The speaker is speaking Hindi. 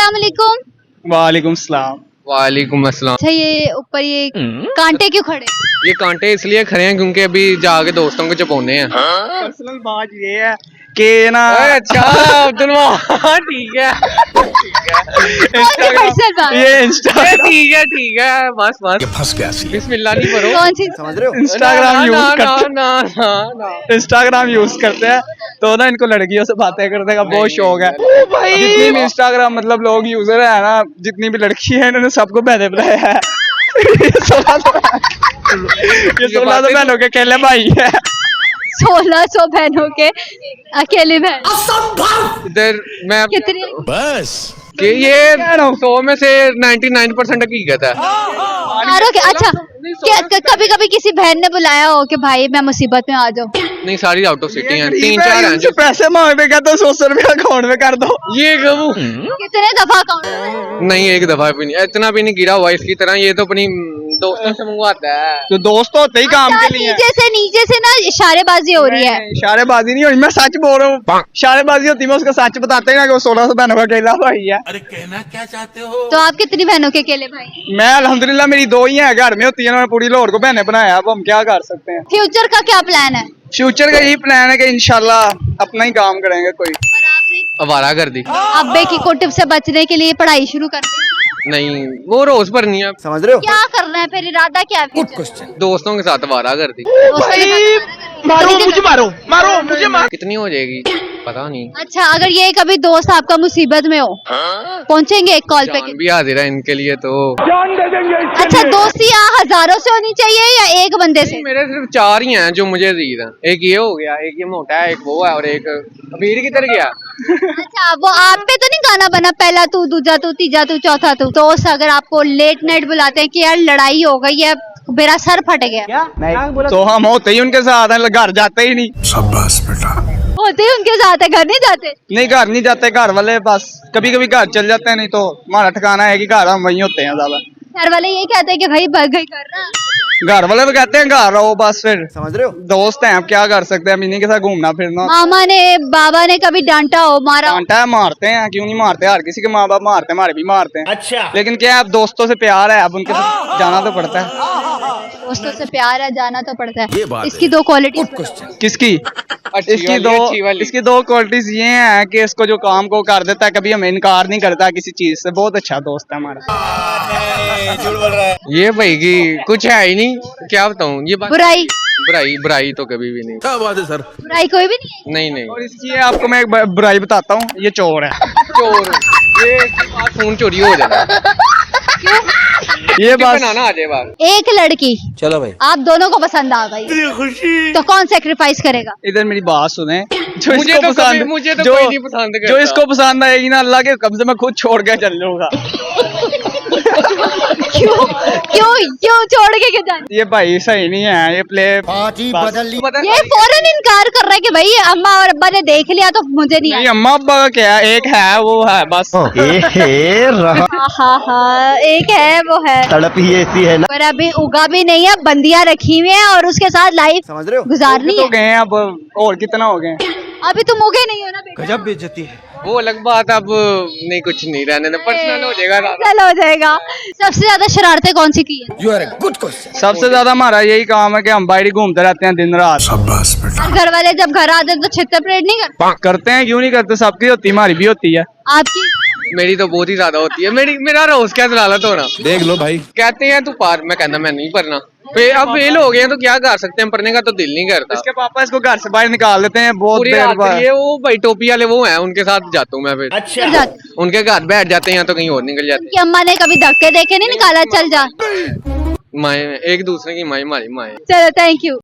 अस्सलाम वालेकुम। वालेकुम सलाम। वालेकुम अस्सलाम। अच्छा ये ऊपर ये कांटे क्यों खड़े? ये कांटे इसलिए खड़े हैं क्योंकि अभी जाके दोस्तों को चपोने हैं। पर्सनल बात ये है कि ना अच्छा ठीक है पर्सनल बात? ये इंस्टा ठीक है बस फंस गया सी। बिस्मिल्लाह नहीं करो। कौन सी? समझ रहे हो? इंस्टाग्राम यूज करते ना इंस्टाग्राम यूज करते हैं तो ना इनको लड़कियों से बातें करने का बहुत शौक है। जितनी भी इंस्टाग्राम मतलब लोग यूजर है ना, जितनी भी लड़की है इन्होंने सबको बहने बनाया है। ये 16 बहनों के अकेले भाई है। 1600 बहनों के अकेले बहन इधर मैं कितनी? बस कि ये 100 में से 99% हकीकत है। सारों के अच्छा कभी कभी किसी बहन ने बुलाया हो कि भाई मैं मुसीबत में आ जाऊं? नहीं सारी आउट ऑफ सिटी हैं, गरीब 3-4 है, हैं इनसे जो पैसे मांगने का तो 100 रुपया अकाउंट में कर दो। ये गबू कितने दफा अकाउंट? नहीं एक दफा भी नहीं, इतना भी नहीं गिरा हुआ इसकी तरह। ये तो अपनी दोस्तों से मंगवाता है। तो दोस्त होते ही काम के लिए नीचे से ना इशारेबाजी हो रही है। इशारेबाजी नहीं हो रही, मैं सच बोल रहा हूँ। इशारेबाजी होती मैं उसका सच बताते ही ना कि वो 1600 बहनों का अकेला भाई है। अरे कहना क्या चाहते हो? तो आप कितनी बहनों के अकेले भाई? मैं अल्हम्दुलिल्लाह मेरी 2 ही है, घर में होती है, उन्होंने पूरी लाहौर को बहने बनाया। अब हम क्या कर सकते हैं। फ्यूचर का क्या प्लान है? फ्यूचर का यही प्लान है कि इंशाल्लाह अपना ही काम करेंगे कोई। आवारा कर दी। अब्बे की कुटुब से बचने के लिए पढ़ाई शुरू कर दी? नहीं वो रोज पर नहीं है, समझ रहे हो? क्या करना है फिर? इरादा क्या है? क्वेश्चन। दोस्तों के साथ आवारा कर दी। मारो मुझे मारो। कितनी हो जाएगी पता नहीं। अच्छा अगर ये कभी दोस्त आपका मुसीबत में हो, पहुंचेंगे एक कॉल पे? जान भी हाजिर है इनके लिए तो। अच्छा दोस्ती यहाँ हजारों से होनी चाहिए या एक बंदे से? मेरे सिर्फ 4 ही हैं जो मुझे अजीज हैं। एक ये हो गया, एक ये मोटा है, एक वो है और एक अबीर किधर गया। अच्छा वो आप पे तो नहीं गाना बना पहला तू, दूजा तू, तीजा तू, चौथा तू? दोस्त अगर आपको लेट नाइट बुलाते हैं कि यार लड़ाई हो गई है, मेरा सर फट गया, तो हम होते ही उनके साथ हैं, घर जाते ही नहीं। शाबाश बेटा। होते ही उनके साथ है, घर नहीं जाते? नहीं घर नहीं जाते, घर वाले बस कभी कभी घर चल जाते हैं, नहीं तो हमारा ठिकाना है कि घर हम वहीं होते हैं ज्यादा। घर वाले ये कहते हैं कि भाई भाग गई कर रहा। घर वाले तो कहते हैं घर रहो बस, फिर समझ रहे हो? दोस्त हैं, अब क्या कर सकते हैं, इन्हीं के साथ घूमना फिरना। मामा ने बाबा ने कभी डांटा हो, मारा हो? डांटा है, मारते हैं, क्यों नहीं मारते, हर किसी के माँ बाप मारते हैं, हमारे भी मारते हैं। अच्छा। लेकिन क्या है, अब दोस्तों से प्यार है, अब उनके साथ जाना तो पड़ता है। दोस्तों से प्यार है, जाना तो पड़ता ये है। बात इसकी 2 क्वालिटी। किसकी? इसकी दो क्वालिटीज ये हैं कि इसको जो काम को कर देता है, कभी हमें इनकार नहीं करता किसी चीज से। बहुत अच्छा दोस्त है हमारा। ये भाई की कुछ है ही नहीं, क्या बताऊँ ये बात। बुराई बुराई तो कभी भी नहीं। क्या बात है सर? बुराई कोई भी नहीं है। नहीं और इसकी आपको मैं एक बुराई बताता हूँ, ये चोर है। चोर ये फोन चोरी हो जाता। ये बस बनाना आ जाए बात। एक लड़की चलो भाई। आप दोनों को पसंद आ गई तो कौन सेक्रीफाइस करेगा? इधर मेरी बात सुने, जो मुझे इसको तो पसंद, मुझे तो जो कोई नहीं पसंद करता। जो इसको पसंद आएगी ना, अल्लाह के कब्जे में खुद छोड़ के चल लूंगा। क्यों क्यों छोड़ के क्यों जाना? ये भाई सही नहीं है, ये प्ले ये फौरन इनकार कर रहा है कि भाई अम्मा और अब्बा ने देख लिया तो मुझे नहीं नहीं, आया। अम्मा अब्बा का क्या है, एक है वो है बस। हाँ एक है वो है, तड़प ही ऐसी है ना। पर अभी उगा भी नहीं है, बंदियां रखी हुई हैं और उसके साथ लाइफ समझ रहे हो? गुजारनी तो है। गए हैं अब, और कितना हो गए? अभी तुम उगे नहीं हो ना बेटा। गजब बेइज्जती है। वो अलग बात। अब नहीं कुछ नहीं रहने दे, पर्सनल हो जाएगा सारा। चल हो जाएगा। सबसे ज्यादा शरारतें कौन सी की है? You are a good question. सबसे ज्यादा हमारा यही काम है कि हम बाहर ही घूमते रहते हैं दिन रात। शाबाश बेटा। और घर वाले जब घर आते हैं तो छितर परेड नहीं करते? करते हैं, क्यों नहीं करते, सबकी होती है, हमारी भी होती है। आपकी? मेरी तो बहुत ही ज्यादा होती है। मेरा रोज क्या दलालत हो रहा। देख लो भाई। कहते हैं तू पार, मैं कहना मैं नहीं पढ़ना। अब फेल हो गए हैं तो क्या कर सकते हैं, पढ़ने का तो दिल नहीं करता। इसके पापा इसको घर से बाहर निकाल देते हैं बहुत पूरी देर रात बाद। ये वो भाई टोपी वाले वो हैं, उनके साथ जाता हूँ मैं फिर। अच्छा। जाती उनके घर बैठ जाते हैं या तो कहीं और निकल जाते कि अम्मा ने कभी धक्के देके नहीं निकाला? चल जा। हैं। माए एक दूसरे की माए हमारी माए। चलो थैंक यू।